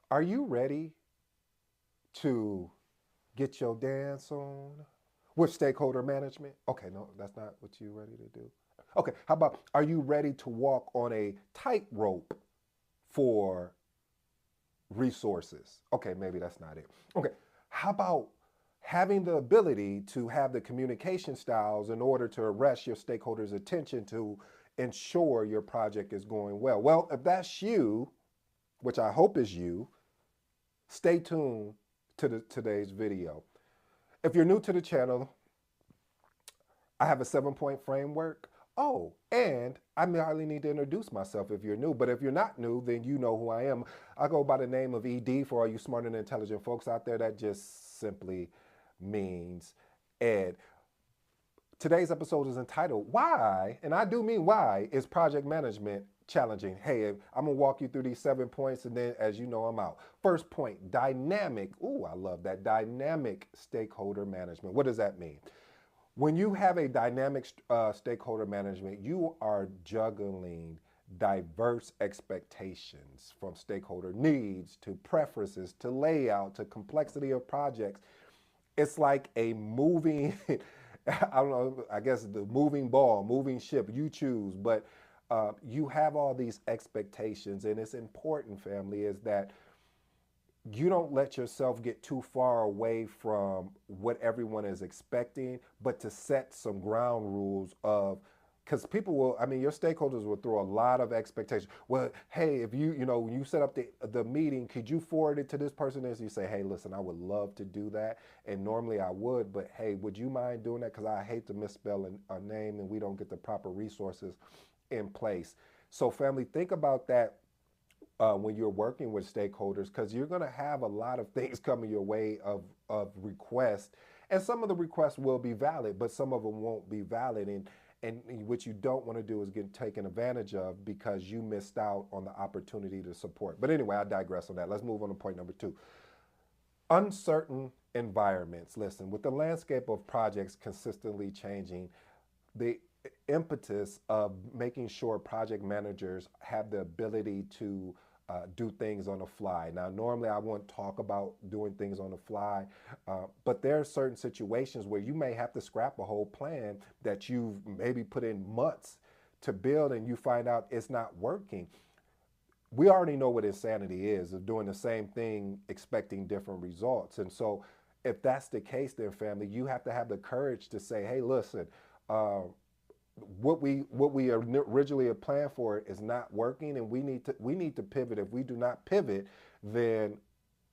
Are you ready to get your dance on with stakeholder management? Okay, no, that's not what you're ready to do. Okay, how about are you ready to walk on a tightrope for resources? Okay, maybe that's not it. Okay, how about having the ability to have the communication styles in order to arrest your stakeholders' attention to ensure your project is going well? Well, if that's you, which I hope is you, stay tuned to today's video. If you're new to the channel, I have a 7 point framework. Oh, and I merely need to introduce myself if you're new. But if you're not new, then you know who I am. I go by the name of ED for all you smart and intelligent folks out there. That just simply means Ed. Today's episode is entitled Why, and I do mean why, is project management challenging? Hey, I'm gonna walk you through these 7 points, and then as you know, I'm out. First point, dynamic. Ooh, I love that. Dynamic stakeholder management. What does that mean? When you have a dynamic stakeholder management, you are juggling diverse expectations from stakeholder needs to preferences to layout to complexity of projects. It's like a moving, I don't know, I guess the moving ball, moving ship, you choose, but you have all these expectations, and it's important, family, is that you don't let yourself get too far away from what everyone is expecting, but to set some ground rules of, because people will, I mean, your stakeholders will throw a lot of expectations. Well, hey, if when you set up the meeting, could you forward it to this person? As you say, hey, listen, I would love to do that. And normally I would, but hey, would you mind doing that? Because I hate to misspell a name and we don't get the proper resources in place. So family, think about that when you're working with stakeholders, because you're going to have a lot of things coming your way of requests, and some of the requests will be valid, but some of them won't be valid, and what you don't want to do is get taken advantage of because you missed out on the opportunity to support. But anyway, I digress on that. Let's move on to point number two. Uncertain environments. Listen, with the landscape of projects consistently changing, the impetus of making sure project managers have the ability to do things on the fly. Now, normally I won't talk about doing things on the fly, but there are certain situations where you may have to scrap a whole plan that you've maybe put in months to build and you find out it's not working. We already know what insanity is of doing the same thing expecting different results. And so if that's the case, then family, you have to have the courage to say, hey, listen, uh, what we originally had planned for is not working, and we need to pivot. If we do not pivot, then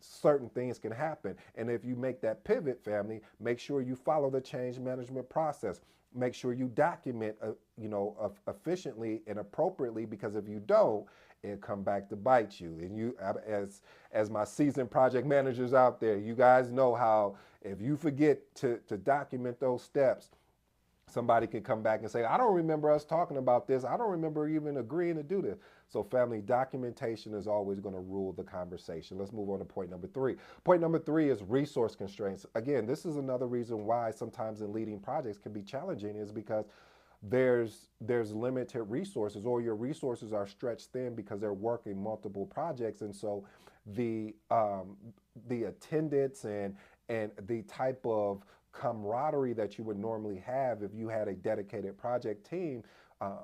certain things can happen. And if you make that pivot, family, make sure you follow the change management process. Make sure you document, efficiently and appropriately, because if you don't, it'll come back to bite you. And you, as my seasoned project managers out there, you guys know how if you forget to document those steps, somebody can come back and say, I don't remember us talking about this. I don't remember even agreeing to do this. So family, documentation is always going to rule the conversation. Let's move on to point number three. Point number three is resource constraints. Again, this is another reason why sometimes in leading projects can be challenging, is because there's limited resources, or your resources are stretched thin because they're working multiple projects. And so the attendance and the type of camaraderie that you would normally have if you had a dedicated project team, uh,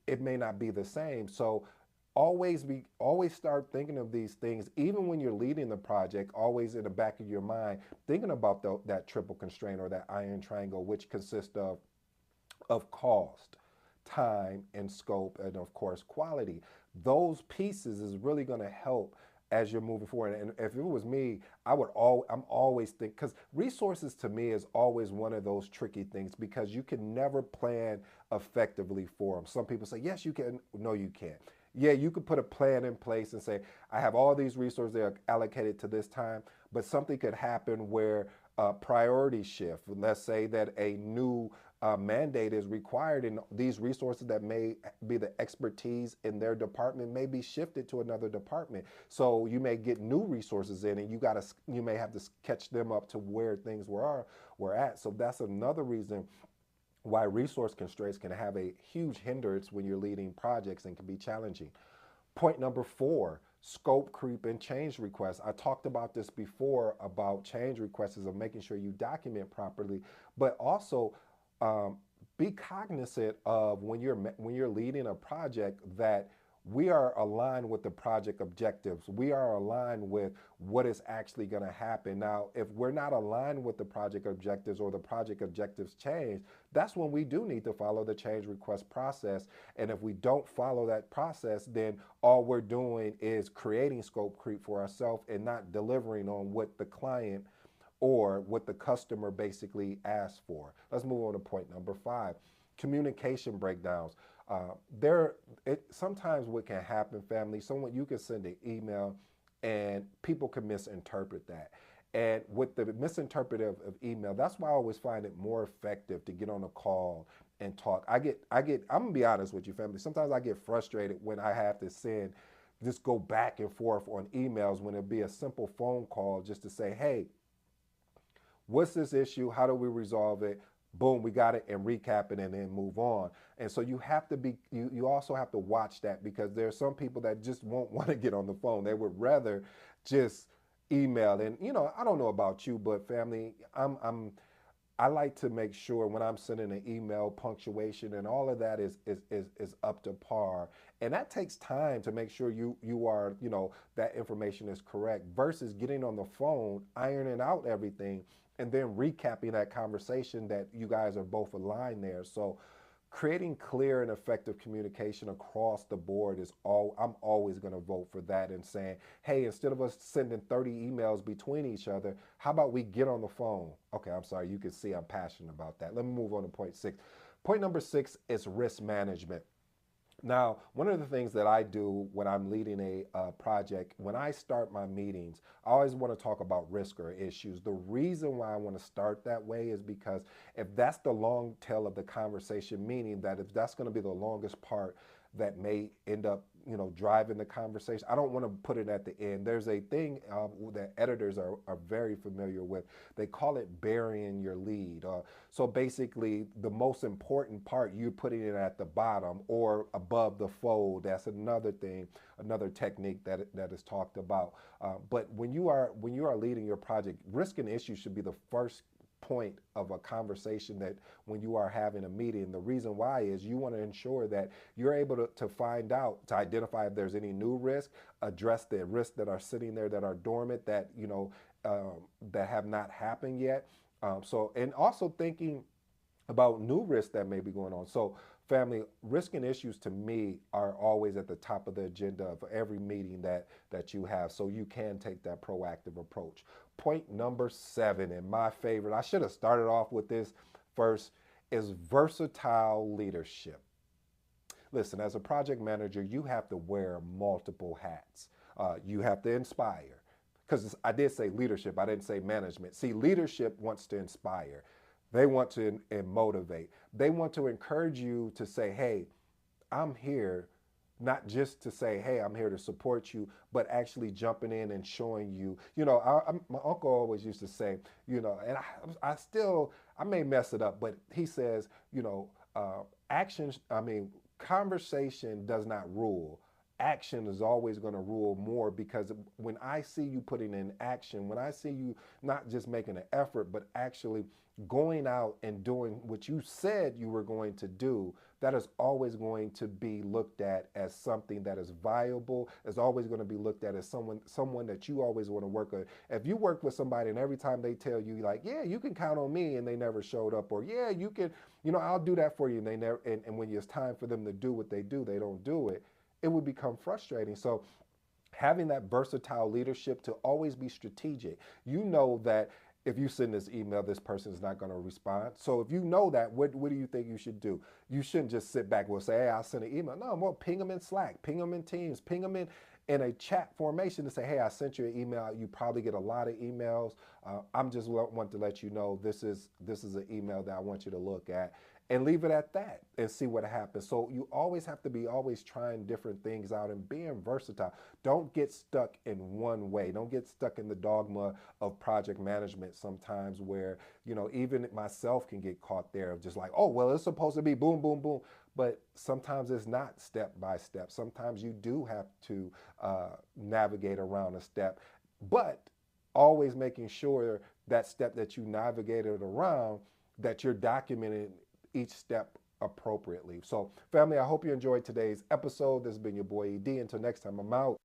it may not be the same. So always start thinking of these things, even when you're leading the project, always in the back of your mind, thinking about that triple constraint or that iron triangle, which consists of cost, time, and scope, and of course quality. Those pieces is really going to help as you're moving forward. And if it was me, I'm always think, because resources to me is always one of those tricky things, because you can never plan effectively for them. Some people say, yes, you can. No, you can't. Yeah, you could put a plan in place and say, I have all these resources that are allocated to this time, but something could happen where priority shift. Let's say that a new mandate is required, and these resources that may be the expertise in their department may be shifted to another department. So you may get new resources in, and you may have to catch them up to where things were at. So that's another reason why resource constraints can have a huge hindrance when you're leading projects and can be challenging. Point number four, scope creep and change requests. I talked about this before about change requests of making sure you document properly, but also um, be cognizant of when you're leading a project that we are aligned with the project objectives. We are aligned with what is actually going to happen. Now, if we're not aligned with the project objectives or the project objectives change, that's when we do need to follow the change request process. And if we don't follow that process, then all we're doing is creating scope creep for ourselves and not delivering on what the client or what the customer basically asked for. Let's move on to point number 5, communication breakdowns. There, sometimes what can happen, family, someone you can send an email and people can misinterpret that. And with the misinterpretive of email, that's why I always find it more effective to get on a call and talk. I'm gonna be honest with you, family. Sometimes I get frustrated when I have to just go back and forth on emails when it'd be a simple phone call just to say, hey, what's this issue? How do we resolve it? Boom, we got it, and recap it and then move on. And so you have to you also have to watch that, because there are some people that just won't want to get on the phone. They would rather just email. And I don't know about you, but family, I like to make sure when I'm sending an email, punctuation and all of that is up to par. And that takes time to make sure you are, that information is correct, versus getting on the phone, ironing out everything, and then recapping that conversation that you guys are both aligned there. So creating clear and effective communication across the board I'm always going to vote for that, and saying, hey, instead of us sending 30 emails between each other, how about we get on the phone? Okay, I'm sorry, you can see I'm passionate about that. Let me move on to point 6. Point number 6 is risk management. Now, one of the things that I do when I'm leading a project, when I start my meetings, I always want to talk about risk or issues. The reason why I want to start that way is because if that's the long tail of the conversation, meaning that if that's going to be the longest part that may end up, driving the conversation, I don't want to put it at the end. There's a thing that editors are very familiar with. They call it burying your lead. So basically, the most important part, you're putting it at the bottom or above the fold. That's another thing, another technique that is talked about. But when you are leading your project, risk and issues should be the first point of a conversation that when you are having a meeting. The reason why is you want to ensure that you're able to find out, to identify if there's any new risk, address the risks that are sitting there that are dormant, that that have not happened yet. And also thinking about new risks that may be going on. So family, risk and issues to me are always at the top of the agenda of every meeting that you have, so you can take that proactive approach. Point number 7, and my favorite, I should have started off with this first, is versatile leadership. Listen, as a project manager, you have to wear multiple hats. You have to inspire, because I did say leadership, I didn't say management. See, leadership wants to inspire. They want to motivate. They want to encourage you to say, hey, I'm here, not just to say, hey, I'm here to support you, but actually jumping in and showing you. My uncle always used to say, and I may mess it up, but he says, actions, conversation does not rule. Action is always going to rule more, because when I see you putting in action, when I see you not just making an effort, but actually going out and doing what you said you were going to do, that is always going to be looked at as something that is viable, is always going to be looked at as someone that you always want to work with. If you work with somebody and every time they tell you, like, yeah, you can count on me, and they never showed up, or yeah, you can, I'll do that for you, and they never, and when it's time for them to do what they do, they don't do it, it would become frustrating. So having that versatile leadership to always be strategic, that if you send this email, this person is not going to respond. So if you know that, what do you think you should do? You shouldn't just sit back and say, hey, I'll send an email. No, more ping them in Slack, ping them in Teams, ping them in a chat formation to say, hey, I sent you an email. You probably get a lot of emails. I'm just want to let you know this is an email that I want you to look at, and leave it at that and see what happens. So you always have to be always trying different things out and being versatile. Don't get stuck in one way. Don't get stuck in the dogma of project management sometimes, where, even myself can get caught there of just like, oh, well, it's supposed to be boom, boom, boom. but sometimes it's not step by step. Sometimes you do have to navigate around a step, but always making sure that step that you navigated around, that you're documenting each step appropriately. So family, I hope you enjoyed today's episode. This has been your boy ED. Until next time, I'm out.